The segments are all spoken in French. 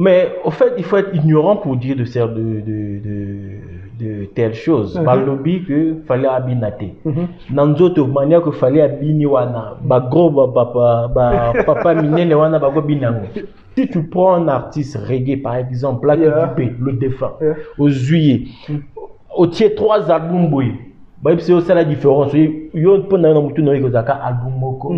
Mais au fait, il faut être ignorant pour dire de telles choses. Balobi que fallait abinate. Nanzoto manière que fallait abini wana. Ba gros papa minene wana ba go binango. Si tu prends un artiste reggae par exemple, là qui le défunt, au juillet, au tiers 3 albums boy. C'est aussi la différence. Il y a un peu album moko,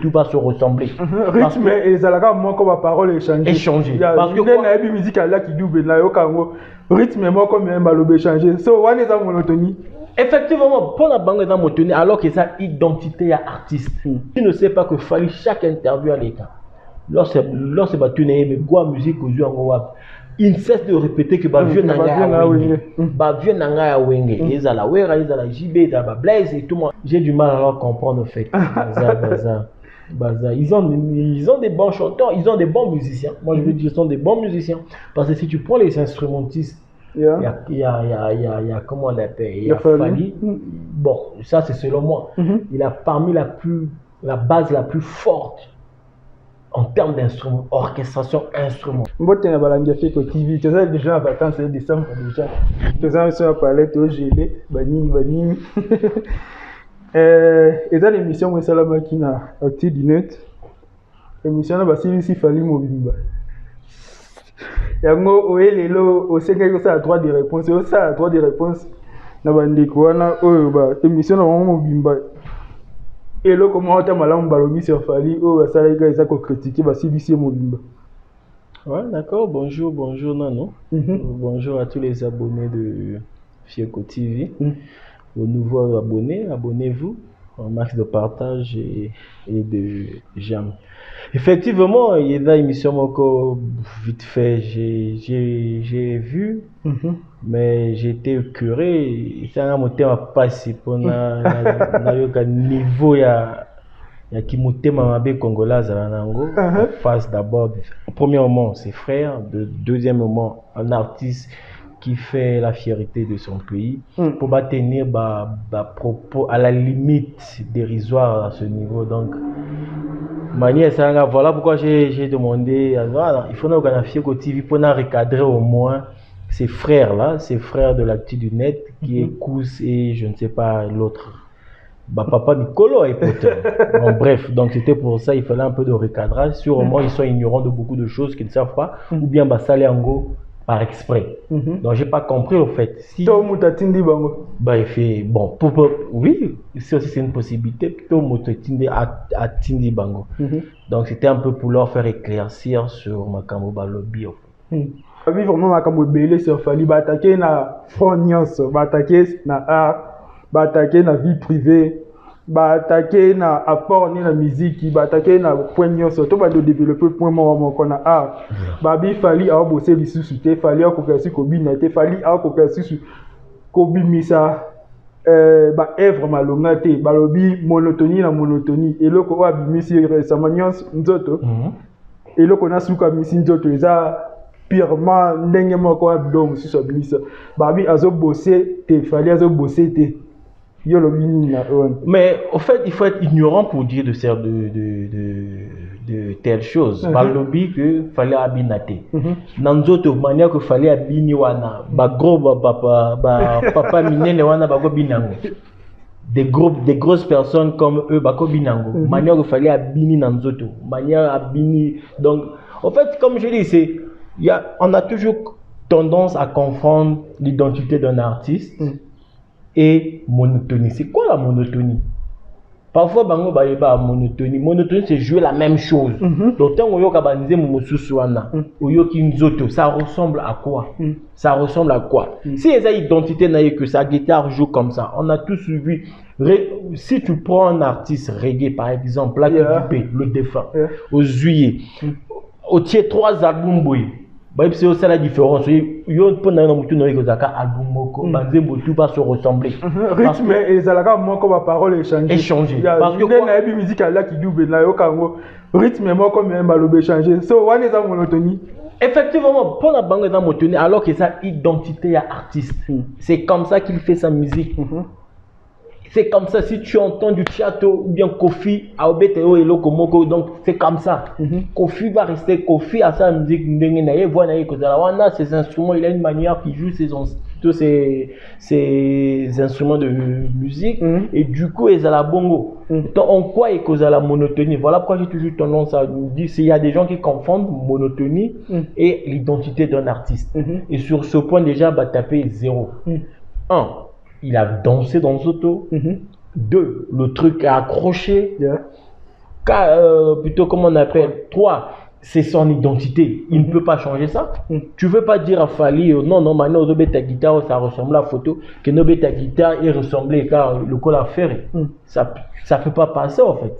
tout va se ressembler. Rythme et zalaka moko ba parole échanger. Parce que la musique là qui double na yo kango. Rythme moko même balobe échanger. So one is monotonie. Effectivement, pour la banque dans monotonie alors que ça identité à artiste. Tu ne sais pas que fallait chaque interview à l'état. Lorsque battu mais quoi musique au jeu en il ne cesse de répéter que vieux nanga ya wenge ezala wera ezala JB ezala Blaze et tout moi j'ai du mal à leur comprendre au fait. Ils ont des bons chanteurs, ils ont des bons musiciens. Moi je veux dire, ils sont des bons musiciens parce que si tu prends les instrumentistes, il y a comment on l'appelle, il y a Fali. Bon, ça c'est selon moi. Il a parmi la base la plus forte en termes d'instruments, orchestration, instruments. Mbote na balangi fait que TV, tu sais déjà en vacances c'est décembre déjà. Tu sais sur la palette au gelé, bani. Et dans l'émission moi salama qui na acti dinette. Émission na basili si fali mobimba. Yango oelelo o senga ko ça droit de réponse, o ça droit de réponse na bandeko wana oyo ba émission na mobimba. Et là, comment on a malamu balobi sur Fali, ça les gars, ils ont critiqué, bah si d'ici Mobimba. Ouais, d'accord. Bonjour Nano. Bonjour à tous les abonnés de Fieko TV. Aux nouveaux abonnés, abonnez-vous. Un max de partage et de j'aime. Effectivement, il y a une émission encore vite fait, j'ai vu, mais j'étais curé. Ça m'a été passé pour un niveau ya qui m'a mabe congolais zanango. Face d'abord, premièrement ses frères, deuxièmement un artiste qui fait la fierté de son pays pour tenir propos à la limite dérisoire à ce niveau. Donc voilà pourquoi j'ai demandé il faut qu'on a Fieko TV pour recadrer au moins ces frères là, ces frères de l'actu du net qui est Kous et je ne sais pas l'autre. Papa Nicolo et pourtant. Bon, bref, donc c'était pour ça il fallait un peu de recadrage. Sûrement ils sont ignorants de beaucoup de choses qu'ils ne savent pas ou bien Saléango par exprès. Donc j'ai pas compris au fait. Si il fait bon oui, c'est aussi une possibilité à Tindi Bango. Donc c'était un peu pour leur faire éclaircir sur Makambo Balobi. Oui, vraiment Makambo belé sur Fali attaquer na foniance, attaquer na art, attaquer na vie privée, attaquer na apport ni la musique, attaquer na point nyonso to ba développer point mo kona art. Babi Fali a bossé lisusu te, Fali a kokasi ko binate, Fali a kokasi su ko bimisa œuvre malonga te, balobi monotonie na monotonie eloko wa bimisi récemment nyonso nzoto. Eloko na suka misi nzoto eza purement ndenge moko abdom si so bimisa. Babi azo bosser te, Fali azo bosser te. Mais au fait, il faut être ignorant pour dire de telles choses. Balobi que fallait abinate. Nanzoto manière que fallait abini wana. Ba gros papa minene wana ba go binango. Des grosses personnes comme eux ba go binango. Manière que fallait abini nanzoto. Manière abini. Donc, en fait, comme je dis, on a toujours tendance à confondre l'identité d'un artiste et monotonie. C'est quoi la monotonie? Parfois, bango ba monotonie. Monotonie, c'est jouer la même chose. Donc, tant on yoka banze mususuana, oyoki nzoto, ça ressemble à quoi? Ça ressemble à quoi? Si les identités n'aient que sa guitare joue comme ça, on a tous suivi. Si tu prends un artiste reggae, par exemple, là qui le défunt, au juillet, au tiers 3 albums boy. C'est aussi la différence. Il y a un peu album moko, tout va se ressembler. Rythme et zalaka moko ba parole échanger. Parce que la musique là qui double na yo kango. Rythme moko même balobe échanger. So one is monotonie. Effectivement, pour la banque dans monotonie alors que sa identité à artiste. C'est comme ça qu'il fait sa musique. C'est comme ça, si tu entends du Chiato ou bien Kofi, Aobeteo et Lokomoko, donc c'est comme ça. Kofi va rester Kofi à sa musique, ces instruments, il a une manière qui joue tous ces instruments de musique, et du coup, ils ont la bongo. Donc, en quoi ils causent la monotonie? Voilà pourquoi j'ai toujours tendance à dire qu'il y a des gens qui confondent monotonie et l'identité d'un artiste. Et sur ce point, déjà, bah, taper 0. 1. Il a dansé dans Zoto. 2. Le truc a accroché. 4. Plutôt, comment on appelle? 3. C'est son identité. Il ne peut pas changer ça. Tu ne veux pas dire à Fali, non, maintenant, ta guitare, ça ressemble à la photo, que ta guitare est ressemblée car le col a ferré. Ça ne peut pas passer, en fait.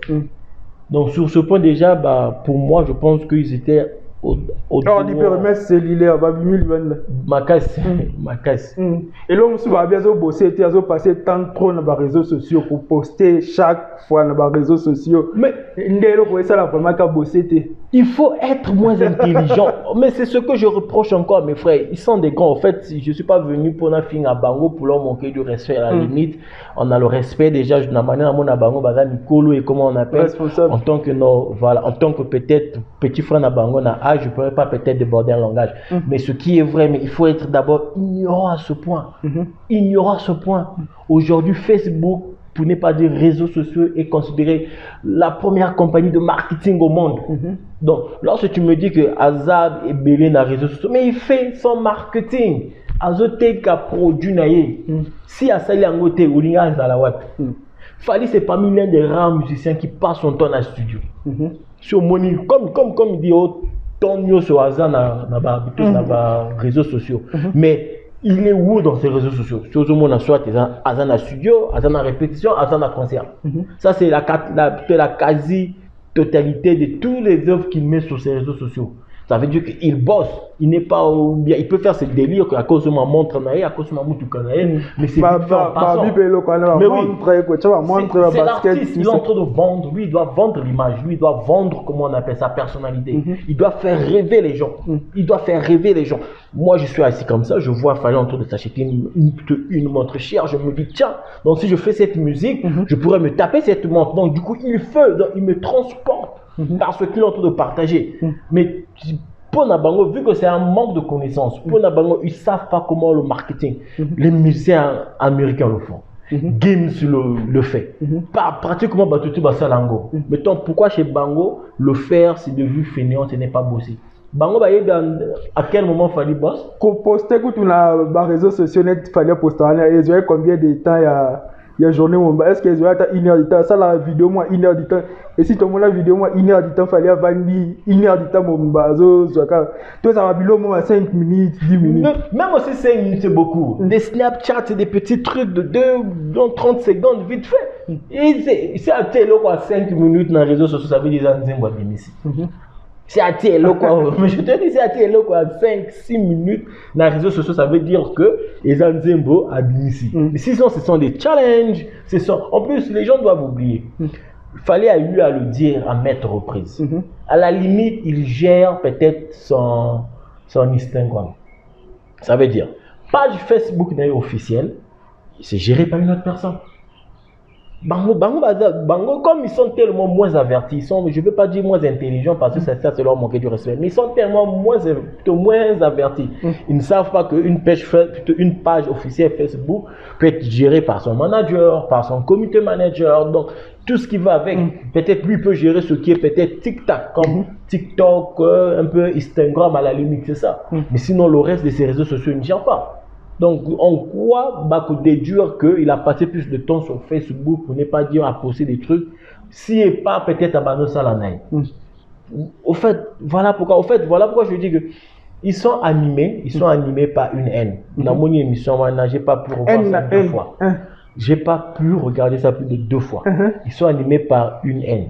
Donc, sur ce point, déjà, bah, pour moi, je pense qu'ils étaient au on peut remettre cellulaire, ma casse. Et là, on va bien bosser, on passer tant trop dans les réseaux sociaux pour poster chaque fois dans les réseaux sociaux. Mais il faut être moins intelligent. Mais c'est ce que je reproche encore à mes frères. Ils sont des grands. En fait, je ne suis pas venu pour la fin à Bango pour leur manquer du respect. À la limite, on a le respect déjà de la manière dont on a Bango, Mikolo et comment on appelle. Responsable. En tant que en tant que peut-être petit frère à Bango, je ne pourrais pas peut-être déborder un langage. Mais ce qui est vrai, mais il faut être d'abord ignorant à ce point. Ignorant à ce point. Aujourd'hui, Facebook, pour ne pas dire réseaux sociaux, est considéré la première compagnie de marketing au monde. Donc, lorsque tu me dis que Azab est belé dans les réseaux sociaux, mais il fait son marketing. Azote ka produit naïe. Si Asali Angote ou Linga Zalawat, Fali c'est parmi l'un des rares musiciens qui passe son temps dans le studio. Sur Moni, comme il dit, ton sur Azan dans les réseaux sociaux. Mais il est où dans ces réseaux sociaux? Sur le monde, soit Azan à studio, Azan à répétition, Azan à concert. Ça, c'est la quasi-totalité de toutes les œuvres qu'il met sur ses réseaux sociaux. Ça veut dire qu'il bosse. Il n'est pas bien. Il peut faire ses délires à cause de ma montre, à cause de ma moutou canaïe, mais c'est mais oui, c'est l'artiste. Il est en train de vendre. Lui, il doit vendre l'image. Lui, il doit vendre, comment on appelle sa personnalité. Il doit faire rêver les gens. Il doit faire rêver les gens. Moi, je suis assis comme ça. Je vois Fali en train de s'acheter une montre chère. Je me dis, tiens, donc si je fais cette musique, je pourrais me taper cette montre. Donc, du coup, il me transporte. Parce qu'il est en train de partager. Mais pour Nabango, vu que c'est un manque de connaissances, pour Nabango, ils ne savent pas comment le marketing. Les musiciens américains le font. Games le fait. Pratiquement, Batutu Basalango. Mettons, pourquoi chez Bango, le faire, c'est de vue fainéant, ce n'est pas bosser. Bango, à quel moment fallait bosser? Quand poster sur les réseaux sociaux, il fallait poster. Ils ont combien de temps il y a journée, est-ce qu'ils ont 1 heure de temps? Ça, la vidéo, moi, 1 heure de temps. Et si tu as la vidéo, moi, 1 heure de temps, il fallait avoir 1 heure de temps, mon bazo. Toi, ça va bilo, moi, 5 minutes, 10 minutes. Même aussi 5 minutes, c'est beaucoup. Des Snapchat, c'est des petits trucs de 30 secondes, vite fait. Et c'est à tel quoi, 5 minutes dans les réseaux sociaux, ça veut dire que c'est un ici. C'est à TLO quoi. Mais je te dis, c'est à TLO quoi. 5-6 minutes dans les réseaux sociaux, ça veut dire que les Anzembo habitent ici. Mais sinon, ce sont des challenges. En plus, les gens doivent oublier. Il fallait à lui à le dire à maintes reprises. À la limite, il gère peut-être son Instagram. Ça veut dire, page Facebook n'est officielle, c'est géré par une autre personne. Bango, comme ils sont tellement moins avertis, je ne veux pas dire moins intelligents parce que ça c'est leur manquer du respect, mais ils sont tellement moins avertis. Ils ne savent pas qu'une page officielle Facebook peut être gérée par son manager, par son comité manager, donc tout ce qui va avec. Peut-être lui peut gérer ce qui est peut-être TikTok, comme TikTok, un peu Instagram à la limite, c'est ça. Mais sinon, le reste de ces réseaux sociaux, il ne gère pas. Donc, en quoi Bako déduire qu'il a passé plus de temps sur Facebook pour ne pas dire à poster des trucs, s'il n'est pas peut-être à Bano Salanaï. Au fait, voilà pourquoi je dis que ils sont animés par une haine. Dans mon émission, moi, je n'ai pas pu revoir ça 2 fois. J'ai pas pu regarder ça plus de 2 fois. Ils sont animés par une haine.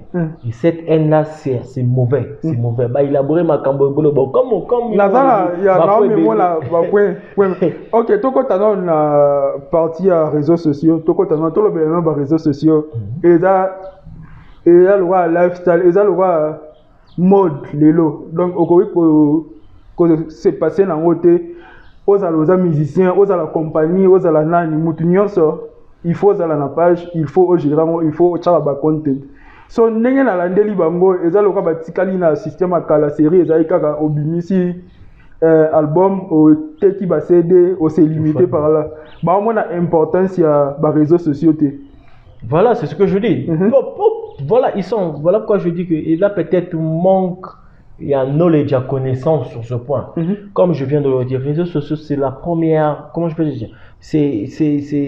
Et cette haine-là, c'est mauvais. C'est mauvais. Bah, élaborer ma cambobolo. Bon, comme. Là, il y a mais moi, là, ok, toi, quand tu as une partie à réseaux sociaux, toi, quand tu as tout le réseaux sociaux, et là, le roi lifestyle, et là, le roi mode, les lots. Donc, au cas c'est passé dans le côté, aux musiciens, aux la compagnie, aux la nani, moutounions, il faut ça la page, il faut au gérant, il faut au ba content. So ndenge na landeli bango eza loka batikali na système akala série eza kaka obimisi album au teki ba CD au c'est limité par là. Ba on a importance ya ba réseaux sociaux té. Voilà, c'est ce que je dis. Voilà, voilà pourquoi je dis que il a peut-être manque, il y a knowledge, il y a connaissance sur ce point. Comme je viens de le dire, les réseaux sociaux, c'est la première, comment je peux dire, c'est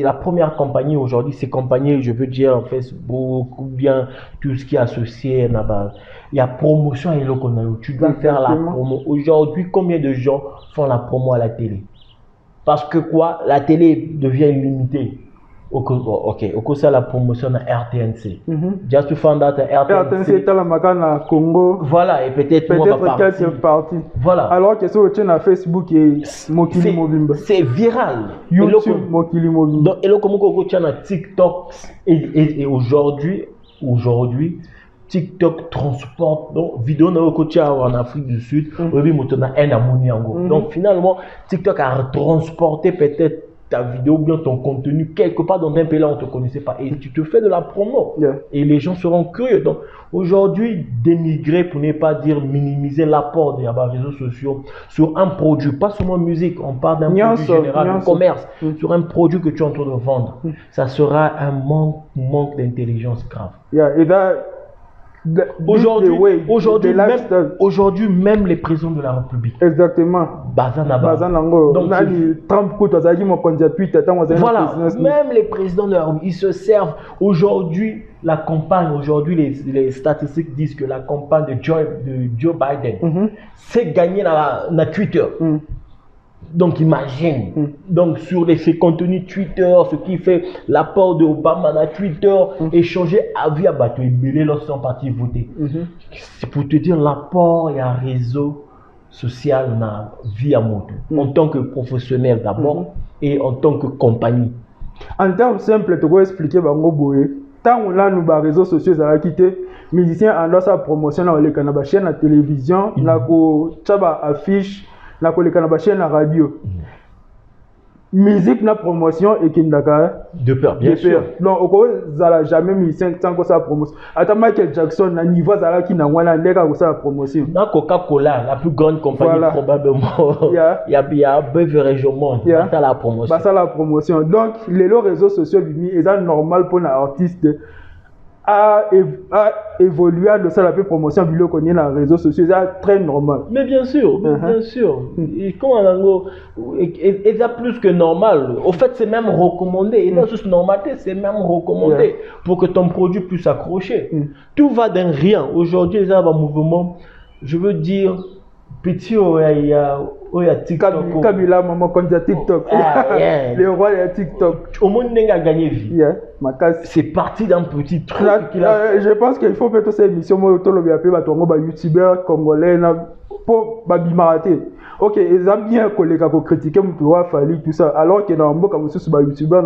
la première compagnie aujourd'hui, ces compagnies, je veux dire, Facebook ou bien tout ce qui est associé, il y a promotion et le tu dois faire la promo. Aujourd'hui, combien de gens font la promo à la télé? Parce que quoi, la télé devient limitée. Ok, au cours de la promotion à RTNC. Just to find out RTNC est à la Makana Congo. Voilà, et peut-être quelques parties. Voilà. Alors que c'est sur Facebook et Mokili Mobimba. C'est viral. YouTube Mokili Mobimba. Donc, et là, comme on a TikTok et aujourd'hui, TikTok transporte donc vidéo en Afrique du Sud, donc finalement TikTok a transporté peut-être ta vidéo ou bien ton contenu quelque part dans un pays là où on ne te connaissait pas et tu te fais de la promo et les gens seront curieux. Donc aujourd'hui, dénigrer pour ne pas dire minimiser l'apport des réseaux sociaux sur un produit, pas seulement musique, on parle d'un produit général, un commerce, sur un produit que tu es en train de vendre, ça sera un manque d'intelligence grave. Aujourd'hui, même les présidents de la République. Exactement. Donc, Trump, voilà, même les présidents de la République, ils se servent. Aujourd'hui, la campagne, les statistiques disent que la campagne de Joe Biden, c'est gagné dans Twitter. Donc imagine, donc sur ces contenus Twitter, ce qui fait l'apport de Obama dans Twitter, échanger avis à Bateau et Belé lorsqu'ils sont partis voter. C'est pour te dire l'apport et un réseau social dans la vie à moto, en tant que professionnel d'abord et en tant que compagnie. En termes simples, tu peux expliquer Bango Boé. Tant on a nos réseaux sociaux, ça va quitter. Musiciens en sa promotion dans les canaux, chaîne à télévision, la affiche. La chaîne à radio. Musique na promotion et Kindaka. De peur, bien sûr. Non, au cas où ça jamais mis 500 que ça promotion. Attends, Michael Jackson, na niveau ça qui n'a pas de ça promotion. Na Coca-Cola, la plus grande compagnie probablement. Il y a Beverage au monde. Ça la promotion. Ça la promotion. Donc les réseaux sociaux, ils sont normal pour un artiste. A évolué de ça la promotion vidéo qu'on est dans les réseaux sociaux, c'est très normal. Mais bien sûr, bien sûr. Et comment et ça plus que normal. Au fait, c'est même recommandé. Et dans cette normalité, c'est même recommandé pour que ton produit puisse accrocher. Tout va d'un rien. Aujourd'hui, il y a un mouvement, je veux dire, petit, il y a TikTok. Kabila, maman, quand il y a TikTok. Le roi, il y a TikTok. Au monde, il a gagné vie. C'est parti d'un petit truc. Je pense qu'il faut faire toute cette émission. Moi, je suis youtubeur congolais pour bimarater. Ok, ils ont bien collègues qui critiquent Fali, tout ça. Alors que dans le monde, comme je suis youtubeur,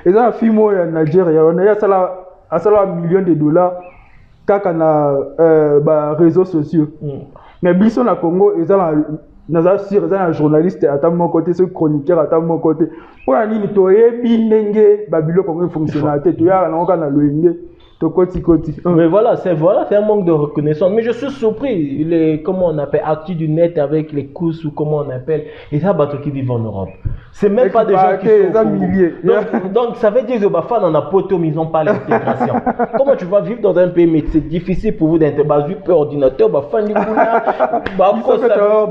ils ont un film au Nigeria. On a $1 million quand on a réseaux sociaux. Mais Bisson na Congo, ils ont un journaliste à mon côté, ce chroniqueur à mon côté. Pour la ligne, tu es binenge, Babylone comme fonctionnalité, tu as un loinge. Mais voilà, c'est un manque de reconnaissance. Mais je suis surpris, comment on appelle, actus du net avec les courses ou comment on appelle, et ça, bateau qui vivent en Europe. C'est même pas des gens qui sont donc ça veut dire que les fans en a poteau, mais ils n'ont pas l'intégration. Comment tu vas vivre dans un pays, mais c'est difficile pour vous d'intégrer, vu ordinateur, fan du ordinateur.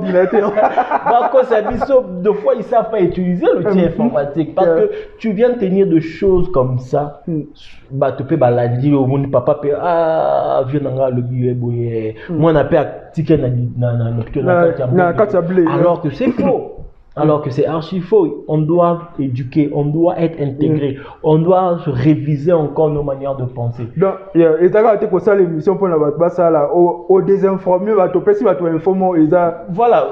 Deux fois, ils ne savent pas utiliser l'outil informatique. Parce que tu viens de tenir de choses comme ça, tu peux balader au monde, papa peut viens le billet, moi on appelle ticket alors que c'est faux. Alors que c'est archi faux. On doit éduquer, on doit être intégré, on doit se réviser encore nos manières de penser. Donc, et tu as pour ça l'émission pour la ça là, au désinformé, tu peux si tu informer. Voilà,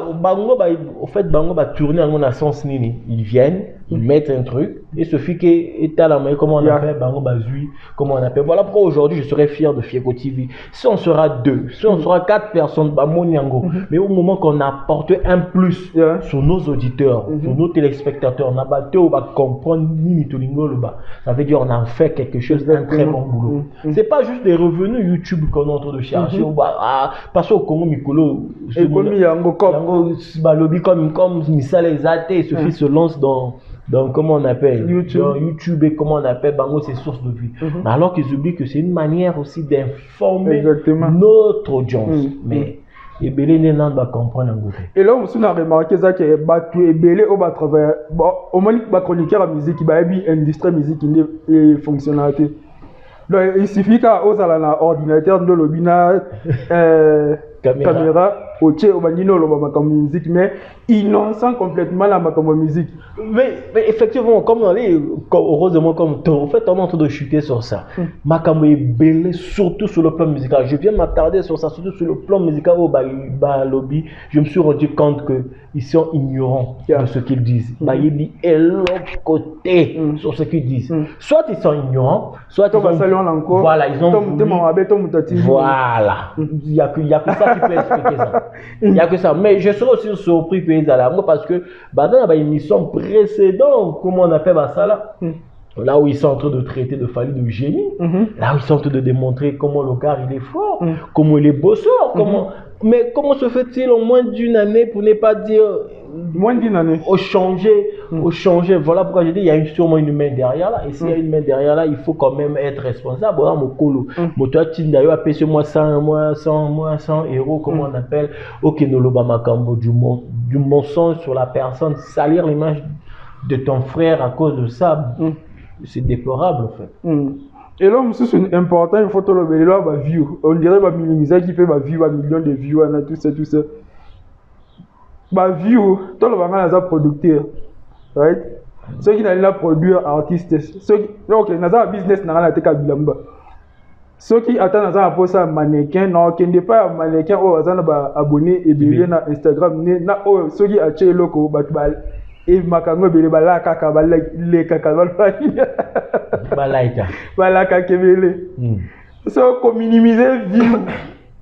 au fait, Bango va tourner à mon sens nini. Ils viennent. ils mettent un truc, il suffit que état la moyenne, comment on appelle, bango bazui, comment on appelle. Voilà pourquoi aujourd'hui je serais fier de Fiego TV. Si on sera 2, si on sera 4 personnes, bah moniango. Mais au moment qu'on apporte un plus sur nos auditeurs, sur nos téléspectateurs, on a battu, on va comprendre ni tolingo le bas. Ça veut dire on a fait quelque chose, un très bon boulot. C'est pas juste des revenus YouTube qu'on est en train de chercher. Parce qu'au Congo Mikolo, comme Missal Ezate, il suffit se lance dans comment on appelle YouTube et comment on appelle Bango ses sources de vie. Mais alors qu'ils oublient que c'est une manière aussi d'informer notre audience. Mais et Belé Nénan va comprendre un goût. Et là, on a remarqué ça que Belé au travail, au moins les chroniqueurs à musique, il y a une industrie musique et fonctionnalité. Donc, il suffit qu'à ordinateur de l'obina caméra au banino le musique, mais innocent complètement la musique. Mais effectivement, comme on est, heureusement comme en fait on est en train de chuter sur ça. Makambo est belé surtout sur le plan musical. Je viens m'attarder sur ça, surtout sur le plan musical au lobby. Je me suis rendu compte que ils sont ignorants de ce qu'ils disent. Ils est l'autre côté sur ce qu'ils disent. Soit ils sont ignorants, soit ils ont voilà, ils ont voilà. Il y a que ça qui peut expliquer ça. Il y a que ça. Mais je serais aussi surpris que parce que dans la émission précédente, comment on appelle ça là, là où ils sont en train de traiter de Fally de génie, là où ils sont en train de démontrer comment le gars il est fort, comment il est bosseur, comment. Mais comment se fait-il en moins d'une année, pour ne pas dire moins d'une année, au changer. Voilà pourquoi j'ai dit il y a sûrement une main derrière là. Et s'il y a une main derrière là, il faut quand même être responsable. Voilà mon colo. Toi tu d'ailleurs payé sur moi 100 euros, comment on appelle, ok noloba makambo du mensonge sur la personne, salir l'image de ton frère à cause de ça, c'est déplorable en fait. Et là, c'est important, il faut que le view. On dirait que minimiser qui fait view, millions de views, tout ça. View, tout le monde est un producteur. Right? Ceux qui n'ont pas produire artistes, ceux qui ont un business, n'ont pas de bilamba. Ceux qui attendent à poser un mannequin, non, qui n'est pas un mannequin, ou un abonné et bien sur Instagram, ceux qui achètent le loco, et makango bele balaka le kakabal balaka kebele so ko minimiser view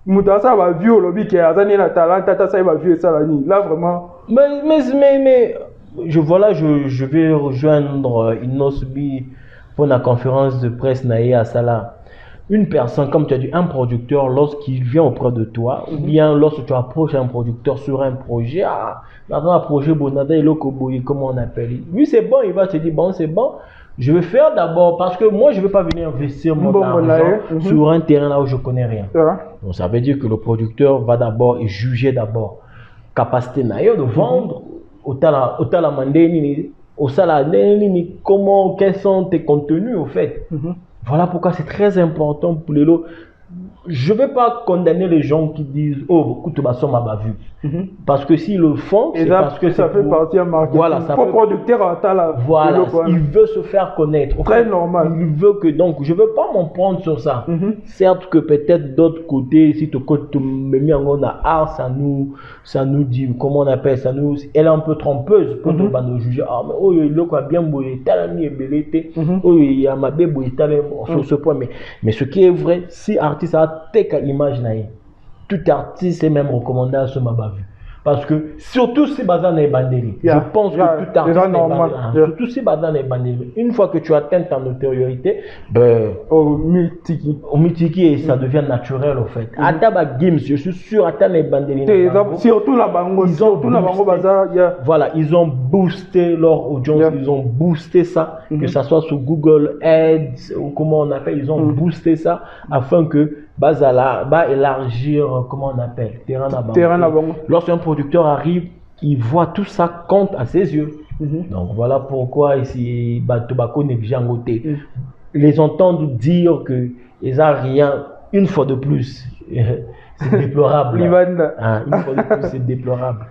mutasa ba view lobby que azani na talent tata ça va view ça là vraiment mais je vais rejoindre Inosbi pour la conférence de presse naïe à Sala. Une personne, comme tu as dit, un producteur, lorsqu'il vient auprès de toi, ou bien lorsque tu approches un producteur sur un projet, dans un projet Bonada et Lokoboyi, comment on appelle. Lui, c'est bon, il va te dire, bon, c'est bon, je vais faire d'abord, parce que moi, je ne vais pas venir investir mon argent sur un terrain là où je ne connais rien. Donc, ça veut dire que le producteur va d'abord et juger d'abord capacité naïe de vendre, au talamandeni, au saladeni, comment, quels sont tes contenus, au fait. Voilà pourquoi c'est très important pour les lots. Je ne vais pas condamner les gens qui disent oh, beaucoup de personnes m'ont vu. Parce que s'ils le font, c'est parce que ça fait partie de marketing. Voilà, ça pour producteur à ta voilà, il veut se faire connaître. Très normal. Il veut que donc je ne veux pas m'en prendre sur ça. Certes que peut-être d'autre côté, si tu me mets en art, ça nous dit comment on appelle ça nous, elle est un peu trompeuse pour nous juger. Ah mais oh il a bien boyé, talani et belité. Oh il y a ma bébé sur ce point. Mais ce qui est vrai, si artiste a tek image naïe. Tout artiste est même recommandé à ce mabavu. Parce que surtout si Bazan est bandé, je pense que tout artiste est bandé. Surtout si Bazan est bandé. Une fois que tu atteins ta notoriété, au mythique et ça devient naturel en fait. Ataba Gims, je suis sûr, atteint les bandés. Surtout la bango, voilà, ils ont boosté leur audience, ils ont boosté ça, que ça soit sur Google Ads ou comment on appelle, ils ont boosté ça afin que Bazala va élargir, comment on appelle, terrain à bango. Lorsqu'un producteur arrive, il voit tout ça compte à ses yeux. Donc voilà pourquoi ici, Tobacco n'est bien goûté. Les entendre dire que ils n'ont rien, une fois de plus, c'est déplorable. Une fois de plus, c'est déplorable.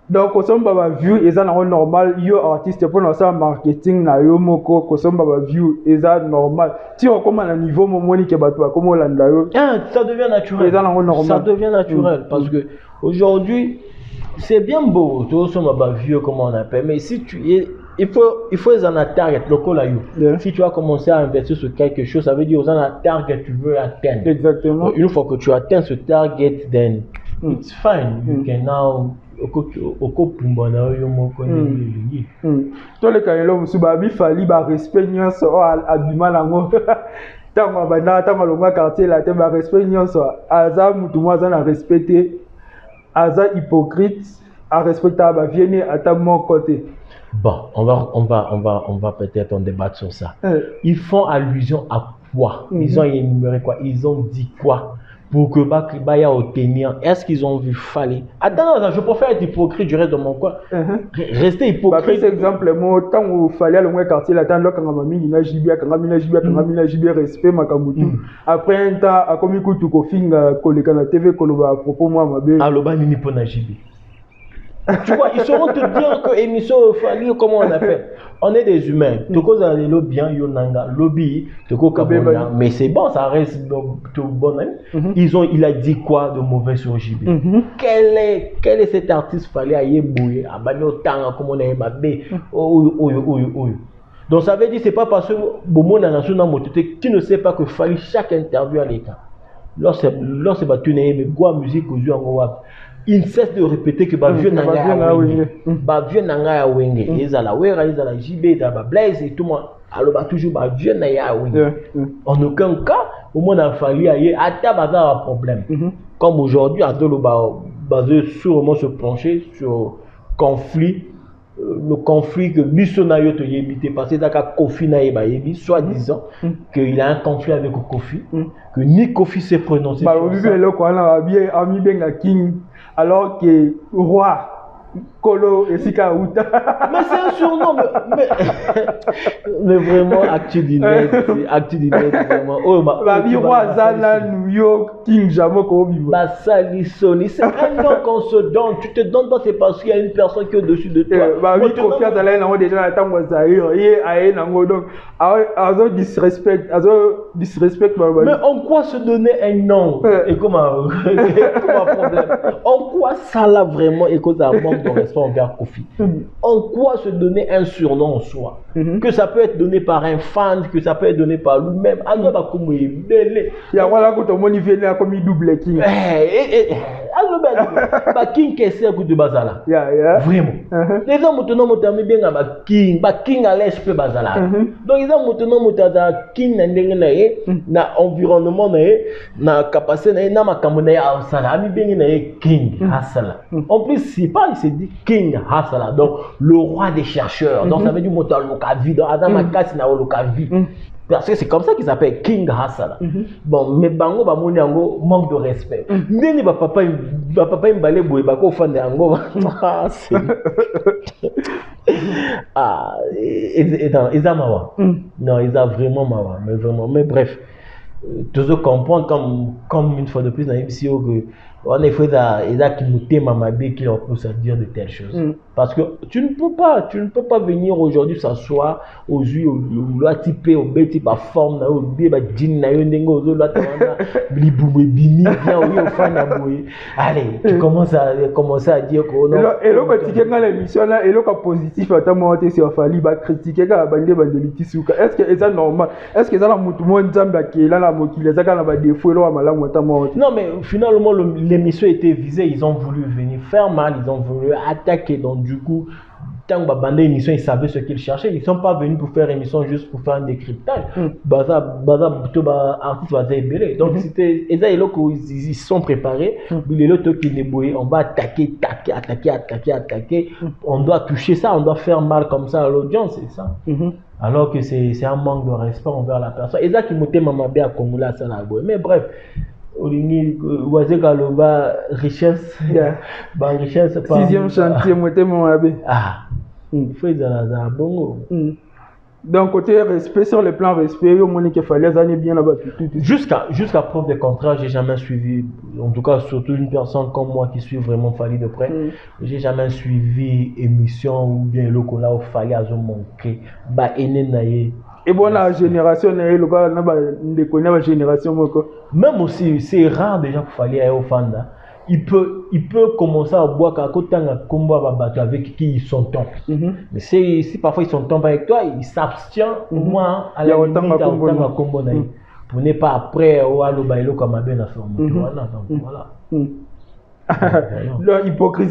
Donc, on va view, ils ont normal, yo artiste pour notre marketing, na yo moko, on va view, ils ont normal. Si on commence à niveau momoni que batwa, comment on l'a ça devient naturel. Ça devient naturel parce que aujourd'hui, c'est bien beau, tout ça va view, comment on appelle, mais si tu es il faut les en target, local là. Yeah. Si tu as commencé à investir sur quelque chose, ça veut dire aux en target tu veux atteindre. Exactement. Donc, une fois que tu atteins ce target, then it's fine. You can now okopumba na yo moko ndelingi. To le kayelo musuba bi fali ba respect nyonso abima nango. Tango banda tango longa quartier la te ba respect nyonso aza mutu mo aza na respecter aza hypocrite à respecter ba vienne à ta mon côté. Bon, on va peut-être en débattre sur ça. Ils font allusion à quoi? Ils ont énuméré quoi? Ils ont dit quoi? Pour que Baya obtenir, est-ce qu'ils ont vu Fally? Attends, je préfère être hypocrite du reste de mon coin. Rester hypocrite. Par exemple, moi, tant où Fally à le quartier, là, tant là, quand on m'a mis la jibia, quand on m'a mis la jibia, respect, ma kamutu. Après un temps, à comme écoute, tu cofinga, collègue à la TV, à propos, moi, ma belle. Alors, bah, ni pour na jibia. Tu vois, ils sauront te dire que émission Fally, comment on appelle? On est des humains. Toko zalelo bien yonanga lobby toko kabona, mais c'est bon, ça reste tout bon. Il a dit quoi de mauvais sur JB? Quel est cet artiste Fally Ayebouye abano tanga comme on est mabé? Donc ça veut dire c'est pas parce que Bomo na nation na mototé tu ne sais pas que Fally chaque interview à l'état. Lorsque battu né mais quoi musique aux yeux en wap. Il ne cesse de répéter que vieux nanga ya wenge ezala wera ezala JB ezala Blaise et tout moi alors toujours vieux na ya wenge en aucun cas au moins il Fally aye ata baza un problème comme aujourd'hui atolo basé sûrement se pencher sur conflit le conflit que biso na yo to yebité parce que Kofi na yeba yebi soit disant qu'il a un conflit avec Kofi que ni Kofi s'est prononcé sur ça alors que roi Kolo et Sika Outa. Mais c'est un surnom, mais vraiment, Actu Dinet, vraiment. Oh, la vie roi Zana, New York, King Jamoko, Bibo. Sony, c'est un nom qu'on se donne. Tu te donnes pas, c'est parce qu'il y a une personne qui est au-dessus de toi. Bah oui, confiance à l'aide, on déjà la temps où ça y est, donc, alors disrespect, mais en quoi se donner un nom et comment problème? En quoi ça là vraiment et cause d'un manque de respect envers Kofi? En quoi se donner un surnom en soi? Que ça peut être donné par un fan, que ça peut être donné par lui-même. Alors, bah, comme il est belle. Il y a voilà quand on vient là comme il double King. Alors, bah, King qu'est-ce que de Bazala? Vraiment. Les gens maintenant m'ont terminé bien à King. Bah, King à l'aise peut Bazala. Donc, ils ont maintenant m'ont King na environnement na capacité na makamona à Sala. Ami bien na King Hasala. En plus, c'est pas il s'est dit King Hasala. Donc, le roi des chercheurs. Donc, ça veut dire moto lokavi dans Adam Makasi na lokavi. Parce que c'est comme ça qu'il s'appelle King Hasala. Bon, mais bango ba moni yango manque de respect. Ndeni ba papa mbale boye ba ko fande yango. Ils ont mawa. Non, ils ont vraiment mawa, mais vraiment, mais bref. Toujours comprendre comme une fois de plus dans l'émission que en effet il y a qui mouté mamabe qui leur pousse à dire de telles choses parce que tu ne peux pas venir aujourd'hui s'asseoir aux yeux ou là typer au bête par forme na au bé ba jean na yo ndenge ozo là tana libumbe bini bien oui au fan na boye allez tu commences à dire que non et là quand tu dans l'émission là et là quand positif à ta monter sur Fally ba critiquer ka bande bandeliti suka est-ce que c'est normal est-ce que ça la mutu mo nzamba qui là la mokile ça kana ba défaut là malamu ta monter non mais finalement l'émission était visée, ils ont voulu venir faire mal, ils ont voulu attaquer. Donc du coup, tant que Babanda émission, ils savaient ce qu'ils cherchaient. Ils ne sont pas venus pour faire émission juste pour faire un décryptage. Donc c'était, ils sont préparés. On va attaquer. On doit toucher ça, on doit faire mal comme ça à l'audience, c'est ça. Alors que c'est un manque de respect envers la personne. Et ça qui m'a mamabé à Congola, ça là. Mais bref. Olingi wazeka loba richesse ba richesse pas sixième chantier moté mon abbé il faut za bongo donc côté respect sur le plan respect au moins qu'il fallait ça n'est bien là-bas jusqu'à preuve de contraire j'ai jamais suivi en tout cas surtout une personne comme moi qui suit vraiment Fally de près j'ai jamais suivi émission ou bien le là où Fally a manqué ba ene naie. Et bon, la génération, même aussi, c'est rare déjà pour Fally au Fanda. il peut commencer à boire à côté d'un combat avec qui il s'entend. Mais si parfois il s'entend pas avec toi, il s'abstient au moins à la limite à autant combo pour ne pas après ou à l'obaïlo comme bien à faire. Voilà. La hypocrisie,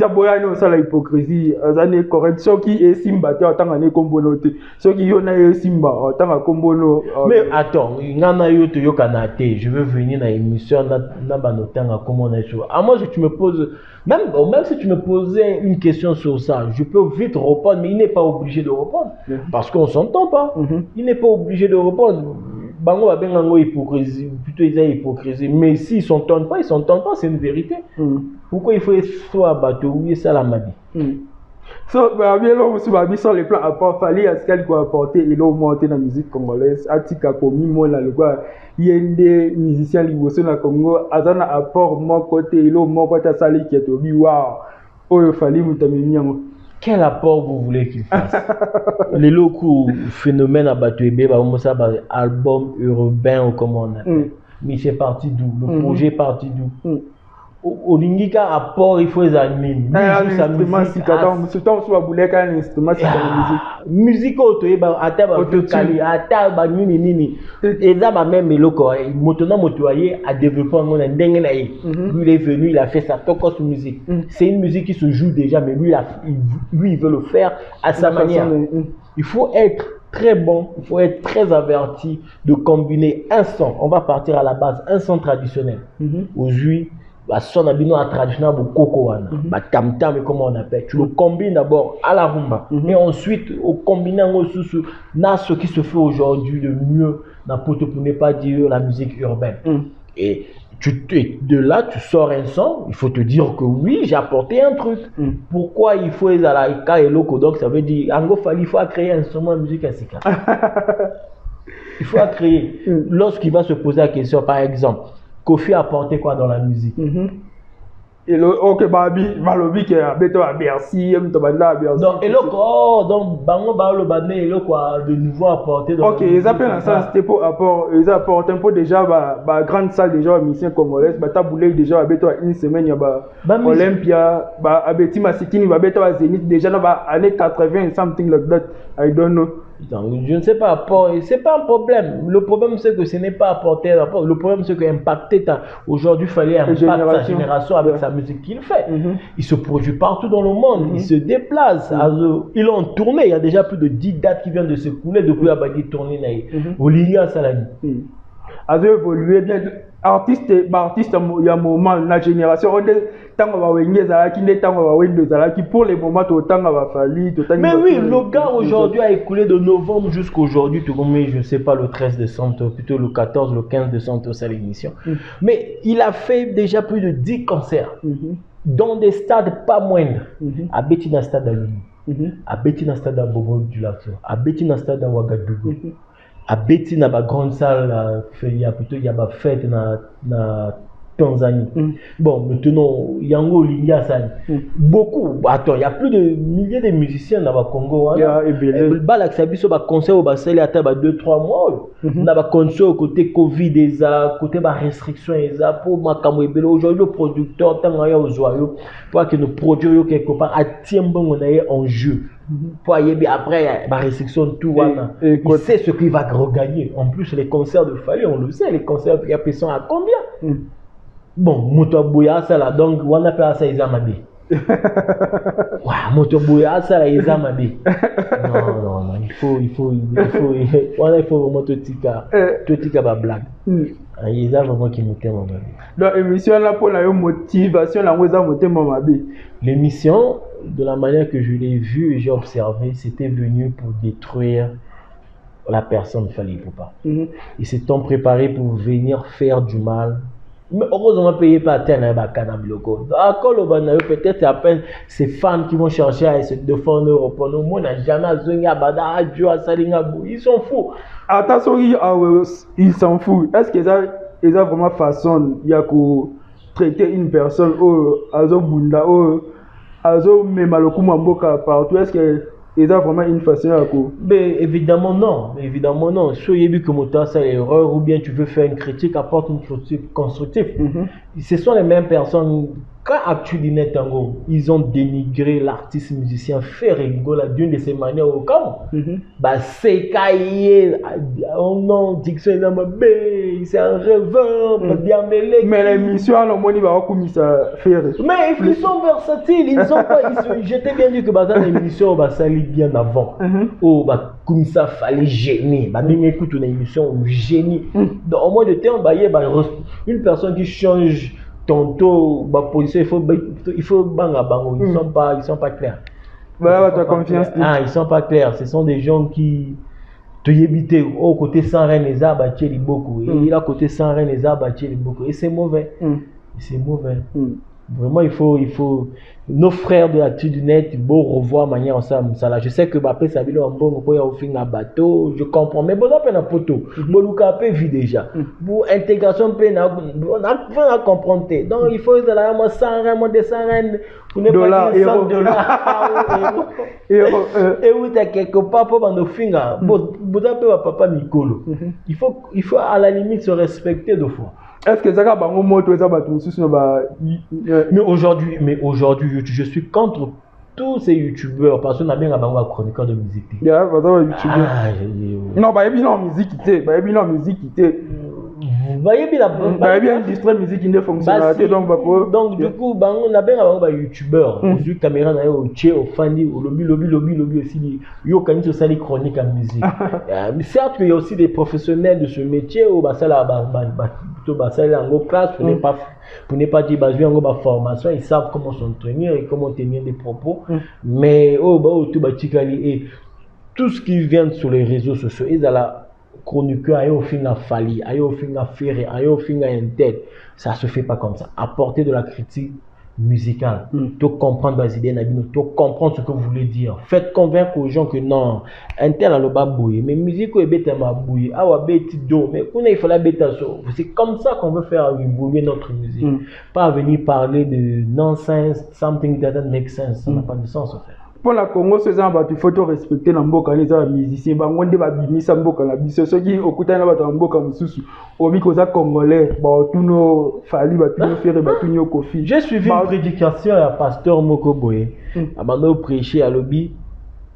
ça la hypocrisie, c'est correction qui est simba, tant qu'on est combonoté. Ce qui y a simba, tant qu'on combono. Mais attends, je veux venir dans l'émission, moi, si tu me poses, même si tu me posais une question sur ça, je peux vite répondre, mais il n'est pas obligé de répondre. Parce qu'on ne s'entend pas. Il n'est pas obligé de répondre. Bango va bien en hypocrisie, plutôt ils ont hypocrisie. Mais s'ils s'entendent pas, c'est une vérité. Pourquoi il faut soit bateau, oui, ça la madi. So, bien là, aussi, sur les plans à part, fallait à ce qu'elle doit apporter, il a monté dans la musique congolaise, Atika Komi, moi, là, le gars, il y a des musiciens libres sur le Congo, Azana apport, mon côté, il a mon côté, ça qui est au waouh, oh, il fallait m'amener. Quel apport vous voulez qu'il fasse? Les locaux phénomènes à Batuébé, album urbain ou comment on appelle. Mais c'est parti d'où? Le projet est parti d'où? Au Lingika apport, il faut les animer. Instrument, si tu as un instrument, c'est la musique. Musique auto, et là, même maintenant, motoyer a développé un dingue. Lui, il est venu, il a fait sa tokos musique. C'est une musique qui se joue déjà, mais lui, il veut le faire à sa manière. Il faut être très bon, il faut être très averti de combiner un son. On va partir à la base, un son traditionnel. Aujourd'hui, son abino traditionnel au coco tam tam, comment on appelle, tu le combines d'abord à la rumba et ensuite au combinant aussi ce qui se fait aujourd'hui le mieux pour ne pas dire la musique urbaine. Et de là tu sors un son, il faut te dire que oui, j'ai apporté un truc. Pourquoi il faut les alaïka et loco, donc ça veut dire il faut créer un instrument de musique ainsi. Il faut créer. Lorsqu'il va se poser la question, par exemple, Kofi a apporté quoi dans la musique? Et le ok babi malobi qui a beto à Bercy, donc et donc bango le bané et le quoi de nouveau apporté dans. Ok, ils appellent ça c'était pour apport, ils apportent un peu déjà grande salle déjà mission congolaise, taboulé déjà beto une semaine ya Olympia, abeti masikini beto à Zénith déjà dans année 80 something like that, I don't know. Donc, je ne sais pas, c'est pas un problème. Le problème c'est que ce n'est pas apporté. Le problème c'est qu'impacter aujourd'hui, il fallait impacter sa génération avec sa musique qu'il fait. Il se produit partout dans le monde, il se déplace. Ils ont tourné, il y a déjà plus de 10 dates qui viennent de s'écouler depuis Abadi tourné. Olivier Salani. A évolué bien. Artiste, il y a un moment, la génération, pour les moments, mais oui, le gars aujourd'hui a écoulé de novembre jusqu'à aujourd'hui, je ne sais pas, le 13 décembre, plutôt le 14, le 15 décembre, c'est l'émission. Mais il a fait déjà plus de 10 concerts dans des stades pas moindres. À Bettina Stade à Lulu, à Bettina Stade à Bobo du Lac, à Bettina Stade à Ouagadougou. À Betty na grande salle il y a fête na Tanzanie. Bon, maintenant Yango Linga ça beaucoup, attends, il y a plus de milliers de musiciens dans le Congo. L'accès au concert au Basel à 2-3 mois. Na concert côté Covid côté restriction pour makamwebelo aujourd'hui le producteur tant ya ozoyo pour que nous produire quelque part à tiembon en jeu. Pour y après la restriction tout il sait ce qu'il va regagner. En plus les concerts de Fali, on le sait, les concerts il y a personne à combien. Bon, Motoboya ça là, donc on appelle ça Izamade. Motoboya ça là Izamade. Non, il faut vraiment totika ba blague. Il y a vraiment qui me t'aime. Donc émission là pour la motivation la l'émission de la manière que je l'ai vue et j'ai observé, c'était venu pour détruire la personne Fali Ipupa. Ils s'étaient préparés pour venir faire du mal. Mais heureusement, payé par terre, peut-être c'est à peine ces fans qui vont chercher à se défendre Europe. Nous n'a jamais ils sont fous. Attention, ils s'en foutent. Est-ce qu'ils ont vraiment façon il y a que traiter une personne ou azo bunda ou azo memaloku mamboka partout? Est-ce que ils ont vraiment une façon à coup? Mais évidemment non. Si il y a que monter ça l'erreur ou bien tu veux faire une critique, apporte une critique constructive. Ce sont les mêmes personnes quand Actuellement Tango, ils ont dénigré l'artiste musicien fait rigoler d'une de ces manières au camp. Bah c'est caillé, oh non, Dixon c'est un rêveur, bien mêlé. Mais l'émission à l'homme va comme ça faire. Mais ils sont versatiles, ils sont pas. J'étais bien dit que dans l'émission, bah ça allait bien avant. Oh bah comme ça fallait gêner. Bah même écoute une émission génie. Au moins de temps, bah une personne qui change. Tantôt, ma position, il faut bang à bang. Ils sont pas clairs. Voilà, tu as confiance. Ils sont pas clairs. Ce sont des gens qui te yébité au côté sans rien les arbres à beaucoup. Et là côté sans rien les arbres à beaucoup. Et c'est mauvais. C'est mauvais. Vraiment, il faut nos frères de Attitude Net, il faut revoir manière ça. Je sais que après ça vient en bon pour y offrir un bateau, je comprends. Mais bon, on a peine un poteau. Bon, le cap vit déjà. Pour intégration, on a comprendre. Donc il faut de la moi 100 moi 200 pour ne pas dire 100 dollars. Et où t'as quelque part pour nos fingers. Bon, papa Mikolo. Il faut à la limite se respecter deux fois. Est-ce que ça va bango moto ça va tout sur mais aujourd'hui je suis contre tous ces youtubeurs parce qu'on a bien un chroniqueur de musique. Yeah, non, bah bien musique bien industrie musique qui ne fonctionne donc du coup on a bien un youtubeur sur caméra na yo au fandi au lobby aussi yo quand ils sont chronique en musique. Mais certes qu'il y a aussi des professionnels de ce métier au ça là ça là en classe pour ne pas dire basé en formation, ils savent comment s'entraîner et comment tenir des propos. Mais tout ce qui vient sur les réseaux sociaux, ils ont la chroniqueur, ils ont fait la falie, ils ont fait la ferrée, ils ont fait un tel. Ça se fait pas comme ça. Apporter de la critique musicale, tu comprendre les idées, tu comprendre ce que vous voulez dire. Faites convaincre aux gens que non, un tel a le bas bouillé, mais musique est bête à ma bouillé, ah ouais bête d'eau, mais il faut la bête à ça. C'est comme ça qu'on veut faire évoluer notre musique. Pas venir parler de nonsense, something that doesn't make sense, ça n'a pas de sens en fait. Pour la Congo, il faut respecter les musiciens. Il faut bimisa mboka na biso soki okuta na bato mboka mususu obi koza congolais ba tuno fali ba tuno fere ba tuno kofi. J'ai suivi une prédication à pasteur Moko Boye. Abando prêcher à lobby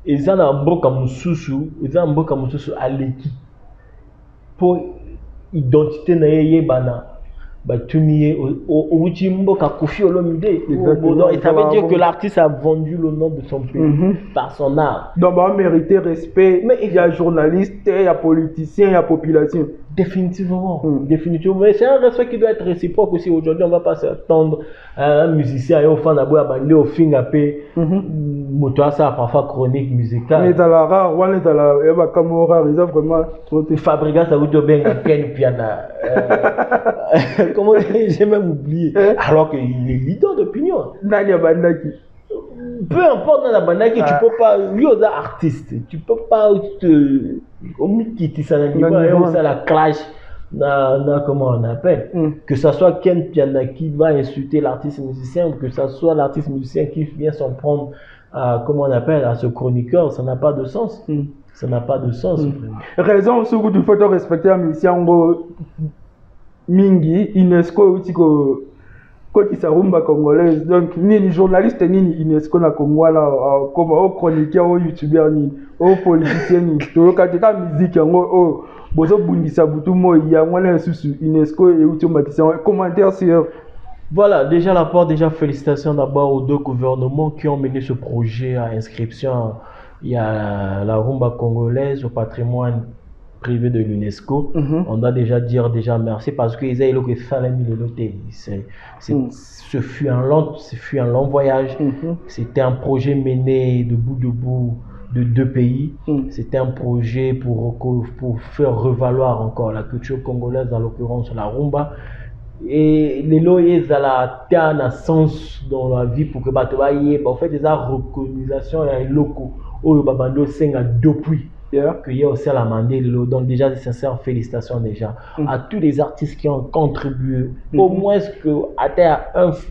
eza na mboka mususu à l'équipe pour identité na yeye bana Batumie au Mboka Kofi Olomide. Et ça veut dire que l'artiste a vendu le nom de son pays par son art. Donc, il mérite respect. Mais il y a journaliste, il y a politicien, il y a population. Définitivement. Définitivement. Mais c'est un respect qui doit être réciproque aussi. Aujourd'hui, on ne va pas s'attendre à un musicien et au fan d'abord abandonné au fin à paix. Moto ça parfois chronique musicale. Mais dans la rare, on est dans la caméra, ils ont vraiment. Fabrica ça vous doit bien à Ken Piana. Comment j'ai même oublié. Alors qu'il est leader d'opinion. Nanya Bandaki. Peu importe dans la bandaki, tu peux pas. Lui, il est artiste. Tu peux pas te. Quitter ça la clash. Comment on appelle. Que ça soit Ken Piana qui va insulter l'artiste musicien ou que ça soit l'artiste musicien qui vient s'en prendre à, comment on appelle, à ce chroniqueur, ça n'a pas de sens. Ça n'a pas de sens. Raison, ce que tu faut respecter un musicien. Mingi, UNESCO, quand il rumba congolaise, donc ni journaliste ni UNESCO na Congo là, comme au chroniqueur, au youtubeur ni, au politicien ni, to katika musique yango, bozo bundisa butu mo ya ngwana susu UNESCO et automatisé commentaire sur. Voilà, déjà félicitations d'abord aux deux gouvernements qui ont mené ce projet à inscription. Il y a la rumba congolaise au patrimoine privé de l'UNESCO. On doit déjà dire merci parce qu'ils ont que ça l'a mis le loté. Ce fut un long voyage. C'était un projet mené de bout de deux pays. C'était un projet pour faire revaloir encore la culture congolaise, dans l'occurrence la rumba. Et les loyers à la terre n'a sens dans la vie pour que en fait des reconnaissance et locaux au babando senga depuis qu'il y a aussi à la Mandela. Donc déjà des sincères félicitations déjà à tous les artistes qui ont contribué au moins que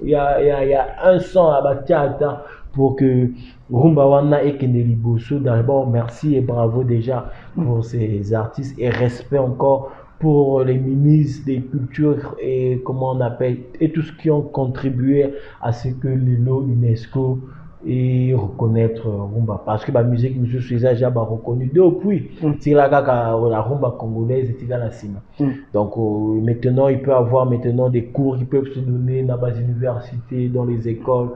il y a un son à Batiata pour que Rumba Wana et Kendeli Bosso. D'abord merci et bravo déjà pour ces artistes et respect encore pour les ministres des cultures et comment on appelle, et tous qui ont contribué à ce que l'UNESCO et reconnaître rumba parce que la musique monsieur Suiza déjà reconnu depuis la rumba congolaise et la cima. Donc maintenant il peut avoir maintenant des cours qui peuvent se donner dans les universités, dans les écoles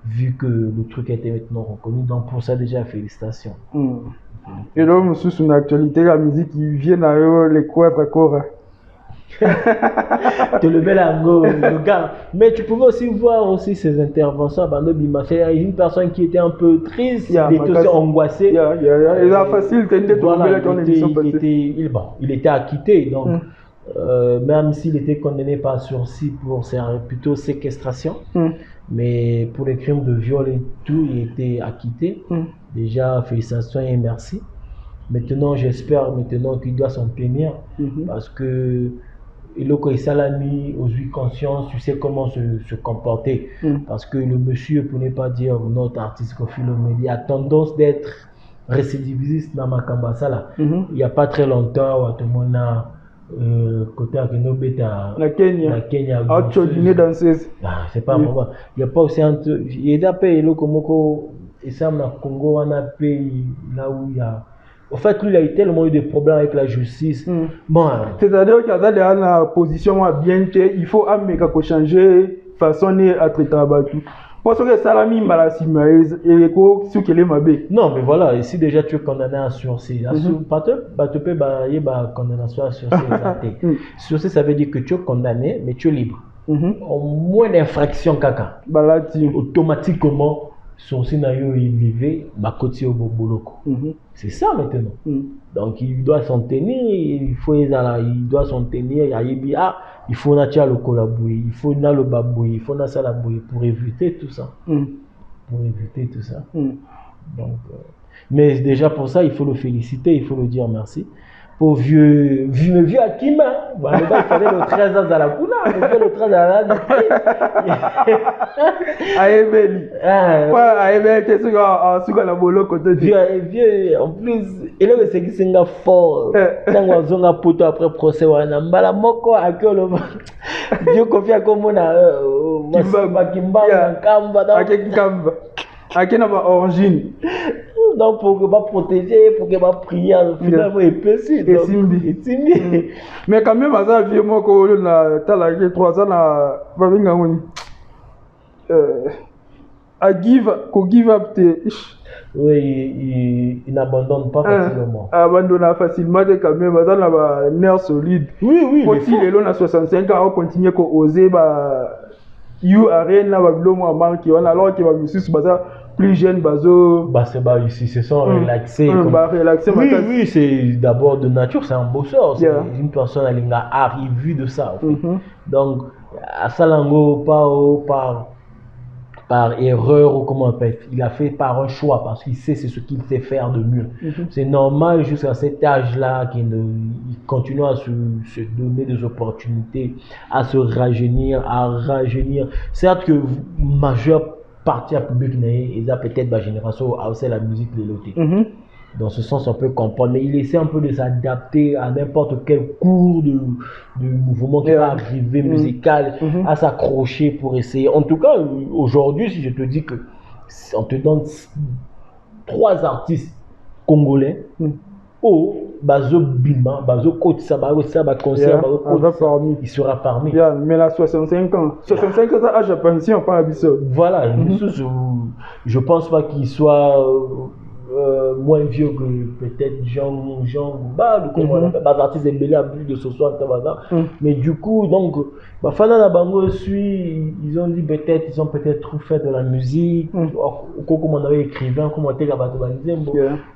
vu que le truc a été maintenant reconnu. Donc pour ça déjà félicitations. Et là monsieur sur l'actualité la musique qui vient à les quadres corps. Te le mets là, le gars. Mais tu pouvais aussi voir aussi ses interventions. Il y a une personne qui était un peu triste, il était aussi angoissé. Il a facile, il était acquitté. Donc, même s'il était condamné par sursis pour plutôt séquestration, mais pour les crimes de viol et tout, il était acquitté. Déjà, félicitations et merci. Maintenant, j'espère maintenant qu'il doit s'en tenir parce que et là, quand il s'est mis aux huit consciences, tu sais comment se comporter. Parce que le monsieur, pour ne pas dire notre artiste Koffi Olomide, il a tendance d'être récidiviste dans ma cambasala. Il n'y a pas très longtemps, tout le monde a côté à Kenobeta, la Kenya. C'est pas vraiment. Il n'y a pas aussi un. Il y a des pays, et ça, le Congo, on a un pays là où il y a. En fait, lui, il a eu tellement eu de problèmes avec la justice. Bon, c'est-à-dire qu'il y a une position bien qu'il faut changer façon à traiter la battue. Parce que Salami Malasima et ce qu'il est mabé. Non, mais voilà, ici déjà tu es condamné à sursis. Pas te peux condamnation à sursis. Sursis, ça veut dire que tu es condamné, mais tu es libre. Au moins d'infraction, caca. Automatiquement. Sursis il vivait bakoti au boboloko. C'est ça maintenant. Donc il doit s'en tenir, il doit s'en tenir, il faut natia le colaboué, il faut na le baboué, il faut na salaboué pour éviter tout ça. Pour éviter tout ça. Donc mais déjà pour ça, il faut le féliciter, il faut le dire merci. Pour vieux Akima, le gars, il fallait le 13 ans à la Kuna, le 13 à la Aébeli. Aébeli, qu'est-ce que la bolo côté vieux, en plus, il est c'est qui s'est fort. Quand on a poto après procès, on a mbala moko akio vieux Koffi comme on a Kimba, Kamba, Akina ba origine. Donc pour que va protéger, pour que va prier, finalement il peut si. Mais quand même, ça vieux moi quand on a talagé 3 ans à Babingangoni. À give up oui, il n'abandonne pas facilement. Abandonne facilement quand même, ça a un nerf solide. Oui. Quand il est là à 65 ans, on continue à oser you arena babilomo a marqué alors qu'il va me suivre plus jeune bazo ici se sont relaxés oui c'est d'abord de nature, c'est un bosseur, c'est une personne elle a arrivé de ça en fait. Donc à Salango par erreur ou comment on appelle, il a fait par un choix parce qu'il sait c'est ce qu'il sait faire de mieux. C'est normal jusqu'à cet âge-là qu'il continue à se donner des opportunités, à se rajeunir, Certes que majeure partie à public il a peut-être ma génération c'est la musique de l'autre. Dans ce sens, on peut comprendre, mais il essaie un peu de s'adapter à n'importe quel cours de mouvement qui va arriver musical, à s'accrocher pour essayer. En tout cas, aujourd'hui, si je te dis que on te donne 3 artistes congolais, Bazo Bima, Bazo Côte Sabah, concert, il sera parmi. Mais là, 65 ans. 65 ans, ça, j'ai pensé, on parle de ça. Voilà, je pense pas qu'il soit moins vieux que peut-être Jean Gouba, les artistes embellés à plus de 60 ans. Mais du coup, donc, Fana Bango suit, ils ont dit peut-être, ils ont peut-être trop fait de la musique, comme on avait écrivain, comme on était là,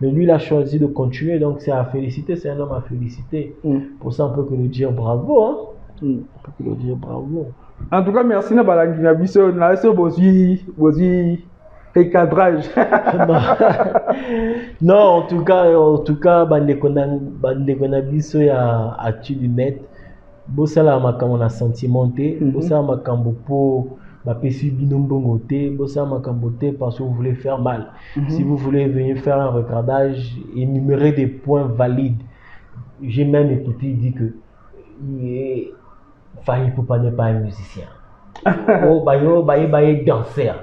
mais lui, il a choisi de continuer, donc c'est à féliciter, c'est un homme à féliciter. Pour ça, on peut que lui dire bravo. On peut que lui dire bravo. En tout cas, merci na balangina biso, na so bozi cadrage. Non, en tout cas, bandekona biso ya actu net. Bosala makambo na sentimenté, bosala makambo po bapesi bino mbongo te, bosala makambo te parce que vous voulez faire mal. Si vous voulez venir faire un recordage, énumérer des points valides. J'ai même écouté, il dit que il fallait pas ne pas un musicien. Oh, danseur.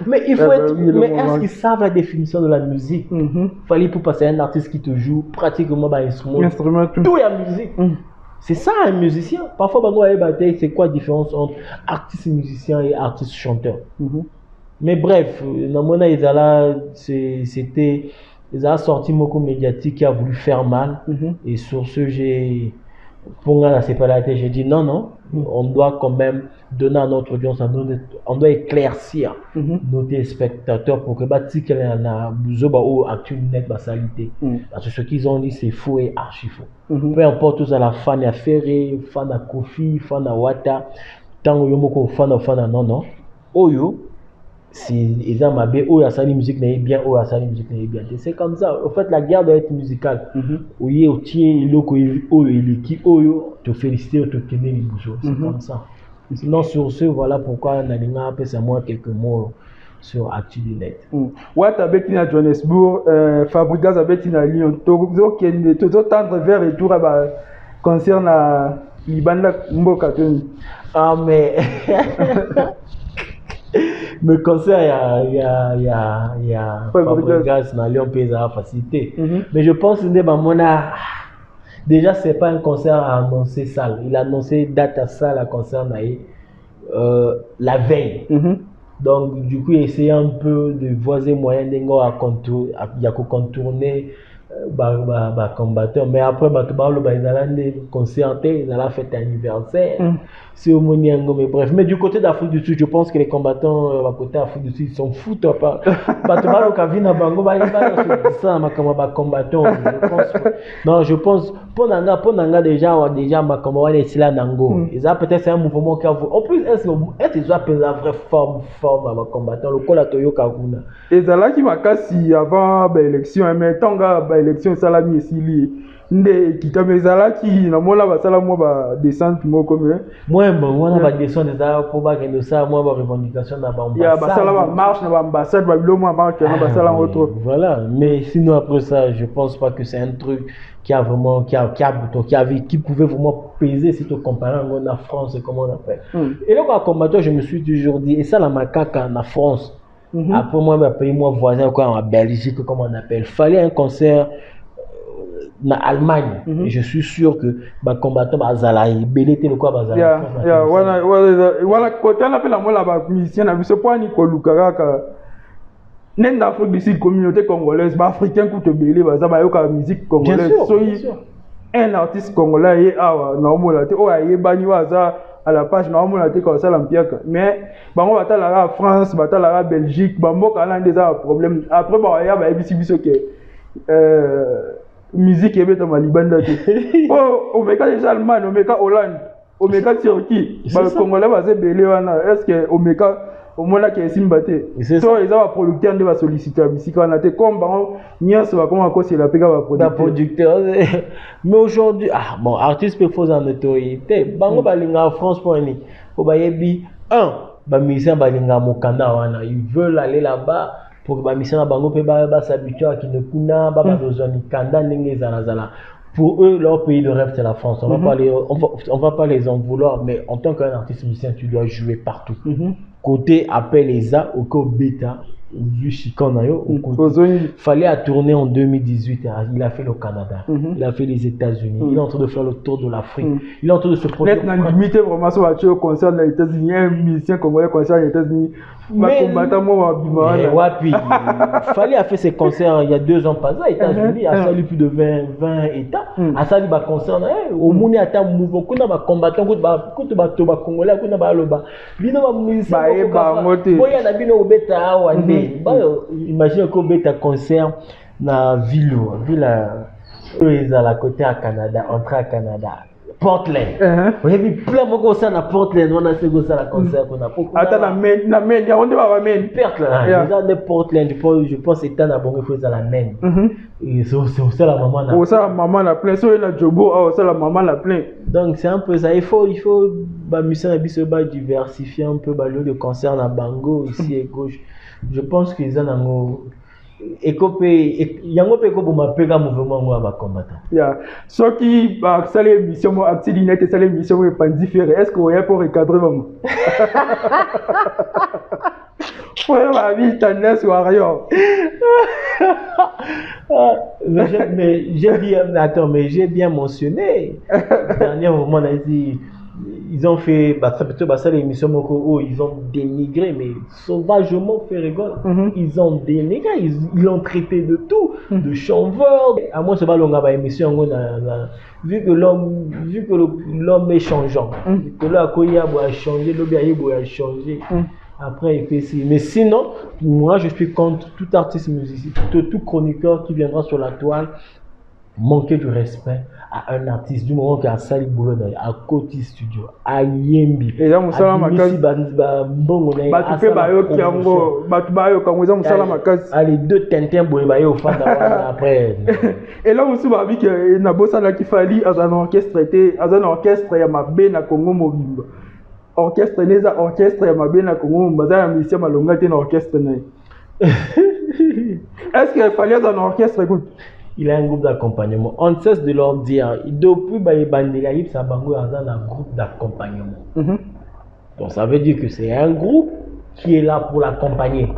Mais il faut être. Mais est-ce qu'ils savent la définition de la musique? Fallait pour passer un artiste qui te joue pratiquement un instrument. Tout est la musique. C'est ça un musicien. Parfois, c'est quoi la différence entre artiste musicien et artiste chanteur? Mais bref, Namona Izala, c'était. Ils ont sorti beaucoup médiatique qui a voulu faire mal. Et sur ce, pour la séparité, j'ai dit non, on doit quand même donner à notre audience, on doit éclaircir nos téléspectateurs pour que si quelqu'un a besoin ou actuellement ba salité. Parce que ce qu'ils ont dit c'est faux et archi faux. Peu importe tous à la fan à Ferré, fan à Kofi, fan à Wata, tant que fan à non. Oyo si ils ont mabé ou la salle musique n'est bien ou la salle musique n'est bien, c'est comme ça. En fait, la guerre doit être musicale. Oui, au tien loko qui oyo te féliciter, te tenir les bouchons, c'est comme ça. Sinon sur ce, voilà pourquoi Nalinga a fait moi quelques mots sur ActuDunet. Ouais, tu as bêti à Johannesburg, Fabrikas a bêti à Lyon. Tu dois tendre vers et tout concerne Libanda Mboka. Ah mais me concert il y a Fabrikas na Lyon pesa facilité. Mais je pense que déjà c'est pas un concert à annoncer salle. Il a annoncé date à salle à concert la veille. Donc du coup il essaie un peu de voir des moyens à contourner combattant. Mais après ils allaient concerter, ils allaient fêter anniversaire. C'est au Moniango, mais bref. Mais du côté d'Afrique du Sud, je pense que les combattants à côté d'Afrique du Sud ils s'en foutent pas. Non, je pense pour Nanga déjà là Nango. Ils ont peut-être un mouvement qui a en plus est-ce qu'ils appellent la vraie forme à combattant le col Toyo Kaguna. Et ça qui m'a cassé avant l'élection mais tant que l'élection salami ici nde kitamezala qui na mola basala mo ba descente mo comme moi on a descendre ça pour ba que ça moi ba revendication na ba ambassade ya basala ba marche na ba ambassade ba bilo mo marche na basala autre voilà. Mais sinon après ça je pense pas que c'est un truc qui a vraiment qui pouvait vraiment peser si tu compares en France et comment on appelle. Et là comme combattant je me suis toujours dit et ça la macaque en France. Après moi mes pays moi voisin quoi en Belgique comment on appelle fallait un concert en Allemagne. Et je suis sûr que les combattants bazalaï belete le quoi bazalaï voilà côté on appelle la moi là musicien na biso point ni koluka ka nenda Afrique du Sud communauté congolaise ba africain ku te belé baza ba yoka musique congolaise so un artiste congolais et na omola te o aye bani waza à la page na omola te ka sala mpiaka mais bango batala la France batala la Belgique bamboka là des problème après ba ya ba ebisi biso ke musique et bête malibanda oh omeka déjà Allemagne omeka Hollande omeka Turquie ba congolais bazé belé wana est-ce que omeka omona ke simbate so ils ont producteur de va solliciter musique wana te comme bango nyas va comment cause la pega va producteur mais aujourd'hui bon artiste peut faire en notoriété bango balinga en France pour ni ko bayebi musicien balinga mokanda wana ils veulent aller là-bas pour que mission bango pe s'habituer à kinekuna besoin kanda ndenge zala pour eux leur pays de rêve c'est la France. On va pas les en vouloir mais en tant qu'un artiste musicien tu dois jouer partout. Côté appel ESA au côté bêta il fallait à tourner en 2018. Il a fait le Canada, il a fait les États-Unis, il est en train de faire le tour de l'Afrique, il est en train de se produire. Limité vraiment sur la concert les États-Unis, un musicien congolais concert les États-Unis. Mais il fallait faire ses concerts il y a 2 ans pas ça aux États-Unis, à ça plus de 20 États, à ça il concert au monde à ta mouvement qu'on a combattant contre ba congolais qu'on a ba loba. Bino ba musicien boya na bino obeta wande. Imagine qu'on met un concert dans la ville à la côté à Canada, entrée à Canada, Portland. On a vu plein de concerts à Portland, on a fait un concert qu'on a fait. Attends, on de Portland, je pense que c'était un bon à la main. Et c'est aussi la maman. C'est la maman la plein, c'est la jobo, c'est la maman la plein. Donc c'est un peu ça, il faut diversifier un peu le concert à Bango ici et gauche. Je pense qu'ils ont yango pe ko boma peka mouvement ngo ba combattant. Ya. So qui ba sale émission mo acti dinette sale émission mo pandi faire. Est-ce que vous avez pour recadrer maman? Ouais, ma vie tendance warrior. Mais j'ai bien mentionné. Dernièrement, on a dit, ils ont fait, l'émission, ils ont dénigré, mais sauvagement fait rigole. Ils ont dénigré, ils l'ont traité de tout, de chanveur. À moi, c'est pas longue émission, vu que l'homme est changeant, que là, il a changé, il a changé. Après, il fait ci. Mais sinon, moi, je suis contre tout artiste musicien, tout chroniqueur qui viendra sur la toile manquer du respect à un artiste du moment qu'il a Sali Boulon, à Koti Studio, à Yembi. Et là, on s'en va à les deux Tintin Boulbaye au fan après. Et là, on se va avec Nabosa qui fallait à un orchestre, il y a ma benne à Congo Mobimba. Orchestre neza orchestre ya mabena Congo mbazana mission malonga te na orchestre na. Est-ce qu'il fallait un orchestre écoute? Il a un groupe d'accompagnement. On ne cesse de leur dire depuis Bandela Yip Sabango a un groupe d'accompagnement. Donc ça veut dire que c'est un groupe qui est là pour l'accompagner.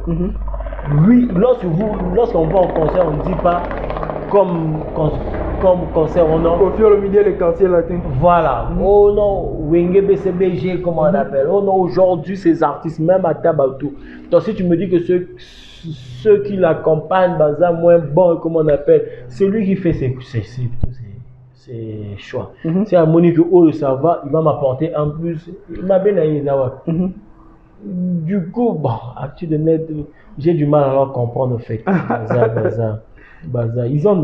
Lui, lorsqu'on va au concert, on ne dit pas comme concert on a. Au fur et à mesure les quartiers latins. Voilà. Oh non, Wenge BCBG, comment on appelle. Oh non, aujourd'hui ces artistes, même à Tabatou. Donc si tu me dis que ceux qui l'accompagnent, baza moins bon, comment on appelle, c'est lui qui fait ses choix. C'est à Monique, oh ça va, il va m'apporter en plus. Il m'a bien aidé d'avoir. Du coup, bon, actu de net, j'ai du mal à leur comprendre au fait. Baza. Ils ont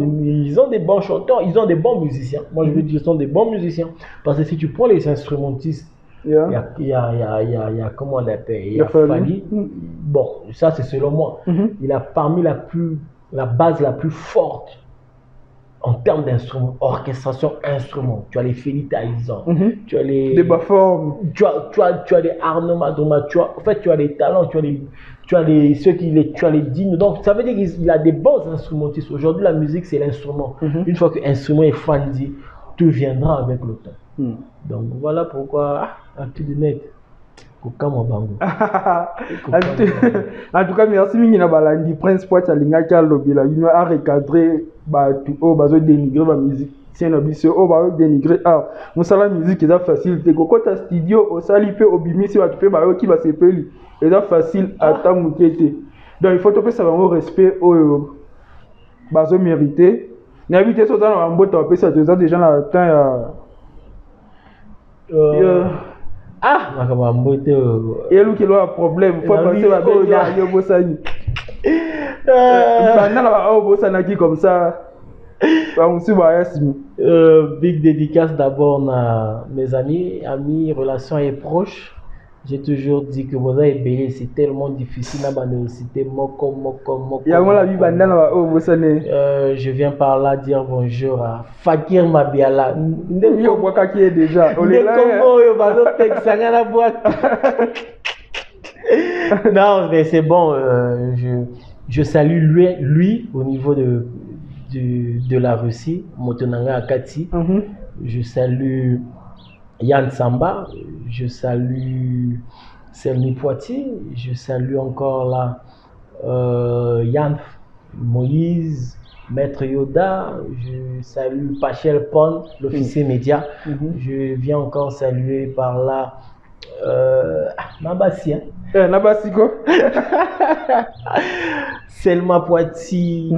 des bons chanteurs, ils ont des bons musiciens. Moi je veux dire, ils sont des bons musiciens. Parce que si tu prends les instrumentistes, il y a comment on l'appelle, il y a Fali. Bon, ça c'est selon moi. Il a parmi la base la plus forte en termes d'instruments, orchestration, instruments. Tu as les Félix Taïsan, tu as les Baformes, tu as les Arnaud Madoma, en fait tu as les talents, tu as les dignes. Donc ça veut dire qu'il a des bons instrumentistes. Aujourd'hui la musique c'est l'instrument. Une fois que l'instrument est fandi, tout viendra avec le temps. Donc voilà pourquoi un petit de net. En tout cas, merci Mingina Balandi, Prince Poit Alinga Kalobila, il a recadré dénigrer la musique. C'est un ambitieux, dénigrer. Nous savons la musique, c'est facile. Quand tu as studio, au salipe, au bimi, c'est qui va se payer. C'est facile à t'amouquer. Donc il faut te faire savoir respect au bazo mérité. N'habitez pas dans un beau temps, ça déjà dans le temps. Et lui qui a un problème, il faut passer à Bossani. Comme ça. Big dédicace d'abord à mes amis, relations et proches. J'ai toujours dit que vous avez payé, c'est tellement difficile à citer. Je viens par là dire bonjour à Fakir Mabiala. Qui est déjà. Non, mais c'est bon. Je salue lui au niveau de la Russie, Motonanga Akati. Je salue Yann Samba, je salue Selmi Poitiers, je salue encore là Yann Moïse, Maître Yoda, je salue Pachel Pon, l'officier média. Je viens encore saluer par là Nabassi. Nabassi quoi? Selma Poitiers.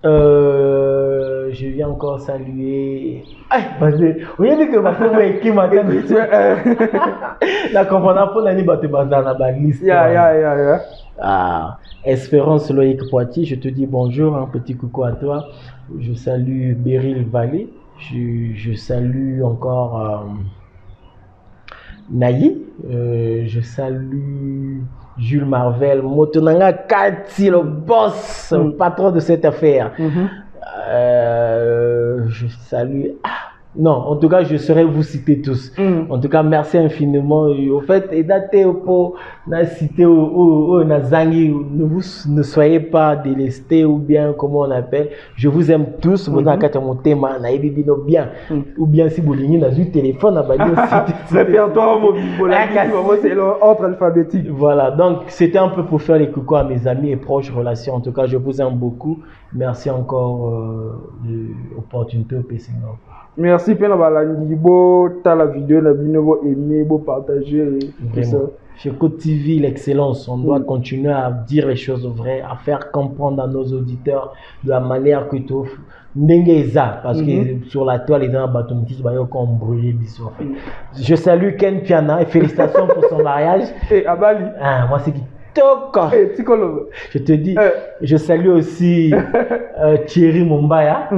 Je viens encore saluer. Vous voyez que ma femme est qui m'a dit la compagnie pour l'année batte dans la liste. Espérance Loïc Poitiers, je te dis bonjour, un petit coucou à toi. Je salue Beryl Vallée. Je salue encore Naï. Je salue Jules Marvel, Motonanga Kati, le boss, le patron de cette affaire. Je salue Non, en tout cas, je saurais vous citer tous. En tout cas, merci infiniment. Et au fait, et daté pour la cité au Nazangi, ne soyez pas délestés ou bien comment on appelle. Je vous aime tous. Vous avez mon thème, bien. Ou bien si vous lignez dans un téléphone, répertoire mobile, c'est l'ordre alphabétique. Voilà, donc c'était un peu pour faire les coucou à mes amis et proches relations. En tout cas, je vous aime beaucoup. Merci encore de l'opportunité au PC Nord. Merci Pena Balangi, t'as la vidéo, la vidéo, aimer, partager. Chez Côte TV, l'excellence, on doit continuer à dire les choses vraies, à faire comprendre à nos auditeurs de la manière que tu offres. Parce que sur la toile, les gens ont brûlé. Je salue Ken Piana et félicitations pour son mariage. Et Abali. Moi, c'est qui je te dis, je salue aussi Thierry Mumbaya.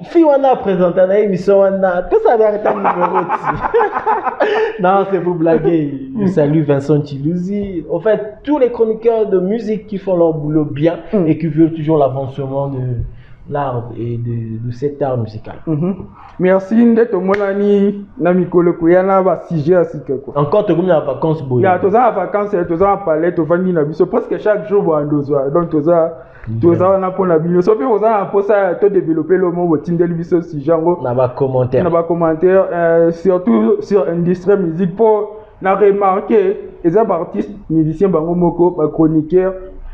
Si on a présenté une émission, que ça va être un numéro. Non, c'est pour blaguer. Je salue Vincent Chilouzi. En fait, tous les chroniqueurs de musique qui font leur boulot bien et qui veulent toujours l'avancement de l'art et de cet art musical. Merci d'être au Monani, Namikolo Kouyana, va siger à Sikako. Encore, tu es en vacances, il y a tous en vacances, tous en palais, tous en Nabiso, presque chaque jour, on doit. Donc, tous en a pour la bio. Sauf que vous avez pour ça, tout développer le mot, Tindel Biso, si genre. N'a pas commentaire. Surtout sur l'industrie musique, pour la remarquer, les artistes, musiciens, Bangomoko, chroniqueurs.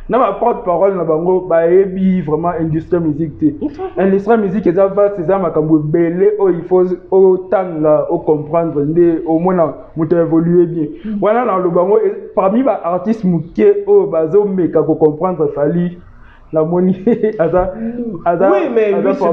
Na ma porte-parole na bango ba ebi vraiment industrie musique te. Industrie musique eza va c'est ça makambo belé o il faut au tanga au comprendre ndé au moins muta évoluer bien. Voilà dans le bango parmi ba artistes muké o bazo meka ko comprendre fali la moni aza oui mais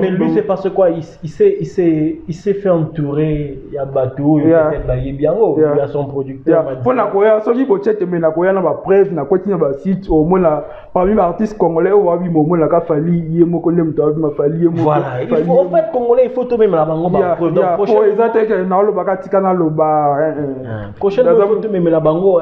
lui c'est parce quoi il s'est fait entourer il y a bateau il peut-être ba bien il y a son producteur pour na koya soki bochete mais na koya na ba preuve na koti na ba site au moins parmi les artistes congolais au wabi momo la ka fali yemoko le mto ma fali yemoko voilà il faut en fait congolais il faut tout même la bango ba preuve donc prochain exact que na lo baka tikana lo ba prochaine fois tout même la bango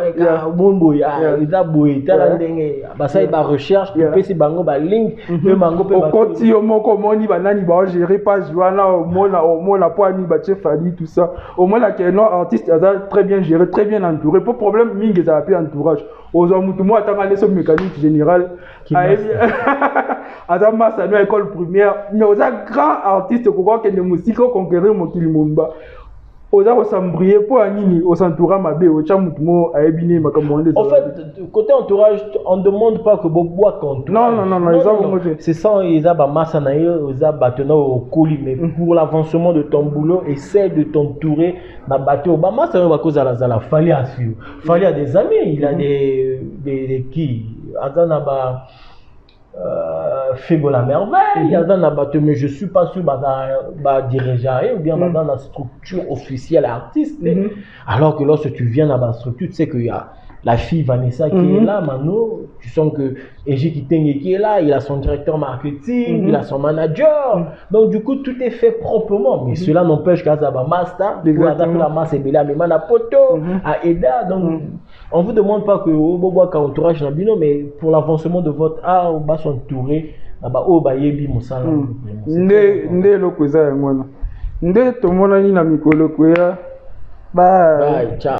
bombo ya ida boy tala ndenge ba ça ba recherche peut si bango ba link pe bango pe ba koti yomoko moni banani ba gérer page wana au mona poani ba che fali tout ça au moins la que non artiste très bien géré très bien entouré pour problème mingi za pi entourage aux hommes tout moi tant les mécanique générale à massa no école primaire mais aux grands artistes quoi que de musique conquérir mon kilimumba aux a s'embrier pour anini au s'entourer ma bé au chamutumo a ebine makambo. En fait côté entourage on demande pas que boboa quand non c'est ça ils a ba massa na yo ils a batena au colis mais pour l'avancement de ton boulot essaie de t'entourer na bateau ba massa ba cause à la fallait à suivre fallait à des amis il a des qui azana ba Figo la merveille, il y a dans la bateau, mais je suis pas sûr bah diriger ou bien dans la structure officielle artiste. Alors que lorsque tu viens dans la structure, tu sais qu'il y a la fille Vanessa qui est là, Mano, tu sens que Eji Kitenge qui est là, il a son directeur marketing, il a son manager. Donc du coup, tout est fait proprement. Mais cela n'empêche qu'à Zaba Master, pour adapter la masse et Bela Memana Poto, à Eda. Donc on vous demande pas que au Bobo entourage Nabino, mais pour l'avancement de votre art, on va s'entourer. Là-bas, au Bayebi Moussala. Nde lo kweza ngwana. Nde tomona ni na mikolo kwea. Bye. Bye, ciao.